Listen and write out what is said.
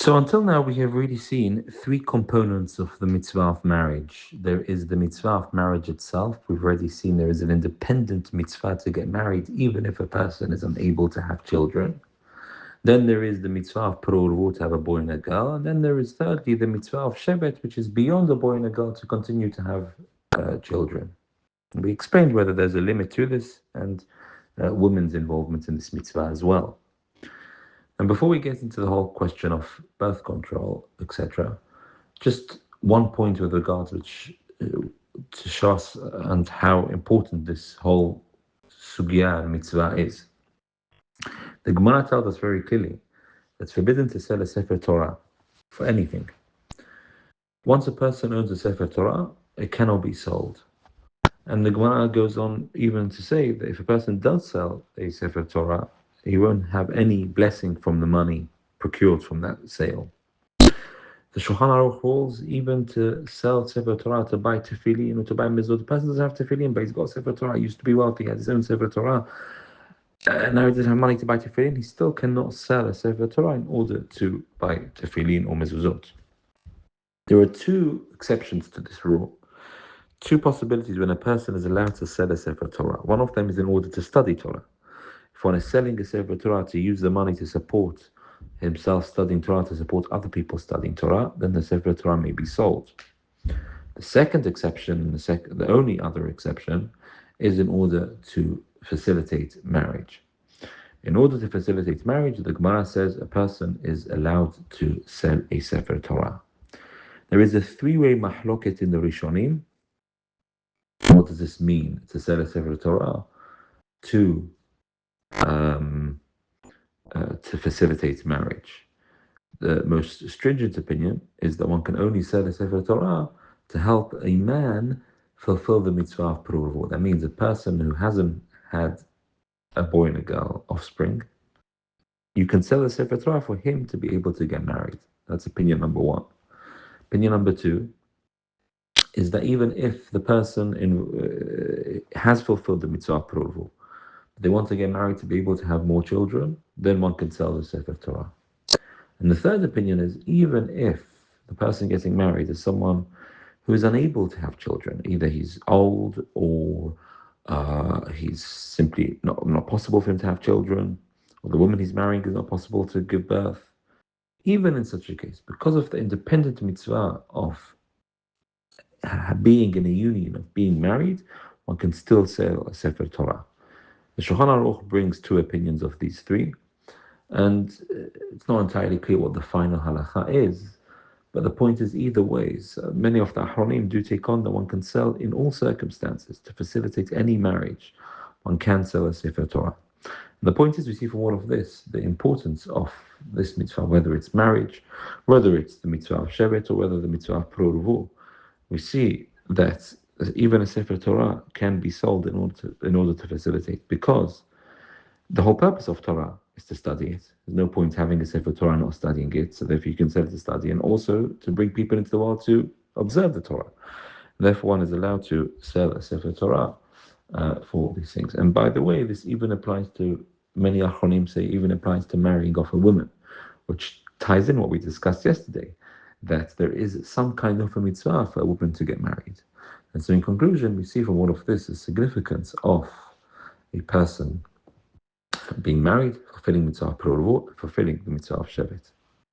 So until now, we have really seen three components of the mitzvah of marriage. There is the mitzvah of marriage itself. We've already seen there is an independent mitzvah to get married, even if a person is unable to have children. Then there is the mitzvah of prurvu, to have a boy and a girl. And then there is thirdly the mitzvah of shevet, which is beyond a boy and a girl to continue to have children. We explained whether there's a limit to this and women's involvement in this mitzvah as well. And before we get into the whole question of birth control, etc., just one point with regards to show us and how important this whole sugya and mitzvah is. The Gemara tells us very clearly that it's forbidden to sell a Sefer Torah for anything. Once a person owns a Sefer Torah, it cannot be sold. And the Gemara goes on even to say that if a person does sell a Sefer Torah, he won't have any blessing from the money procured from that sale. The Shulchan Aruch rules even to sell Sefer Torah, to buy tefillin or to buy mizvot. The person doesn't have tefillin, but he's got Sefer Torah. He used to be wealthy, he had his own Sefer Torah. Now he doesn't have money to buy tefillin. He still cannot sell a Sefer Torah in order to buy tefillin or mezuzot. There are two exceptions to this rule. Two possibilities when a person is allowed to sell a Sefer Torah. One of them is in order to study Torah. If one is selling a Sefer Torah to use the money to support himself studying Torah, to support other people studying Torah, then the Sefer Torah may be sold. The second exception, the only other exception, is in order to facilitate marriage. In order to facilitate marriage, the Gemara says a person is allowed to sell a Sefer Torah. There is a three-way mahloket in the Rishonim. What does this mean, to sell a Sefer Torah to facilitate marriage? The most stringent opinion is that one can only sell a Sefer Torah to help a man fulfill the mitzvah of prurvu. That means a person who hasn't had a boy and a girl offspring, you can sell a Sefer Torah for him to be able to get married. That's opinion number one. Opinion number two is that even if the person has fulfilled the mitzvah of prurvu, they want to get married to be able to have more children, then one can sell the Sefer Torah. And the third opinion is even if the person getting married is someone who is unable to have children, either he's old or he's simply not possible for him to have children, or the woman he's marrying is not possible to give birth, even in such a case, because of the independent mitzvah of being in a union, of being married, one can still sell a Sefer Torah. The Shulchan Aruch brings two opinions of these three, and it's not entirely clear what the final halacha is, but the point is either ways. Many of the Ahronim do take on that one can sell in all circumstances to facilitate any marriage. One can sell a Sefer Torah. And the point is, we see from all of this the importance of this mitzvah, whether it's marriage, whether it's the mitzvah of shevet, or whether the mitzvah of prurvu. We see that even a Sefer Torah can be sold in order to facilitate, because the whole purpose of Torah is to study it. There's no point having a Sefer Torah and not studying it, so therefore you can sell it to study, and also to bring people into the world to observe the Torah. Therefore one is allowed to sell a Sefer Torah for these things. And by the way, this even applies to, many Achronim say, even applies to marrying off a woman, which ties in what we discussed yesterday, that there is some kind of a mitzvah for a woman to get married. And so in conclusion, we see from all of this the significance of a person being married, fulfilling mitzvah prurvu, fulfilling the mitzvah of shevet.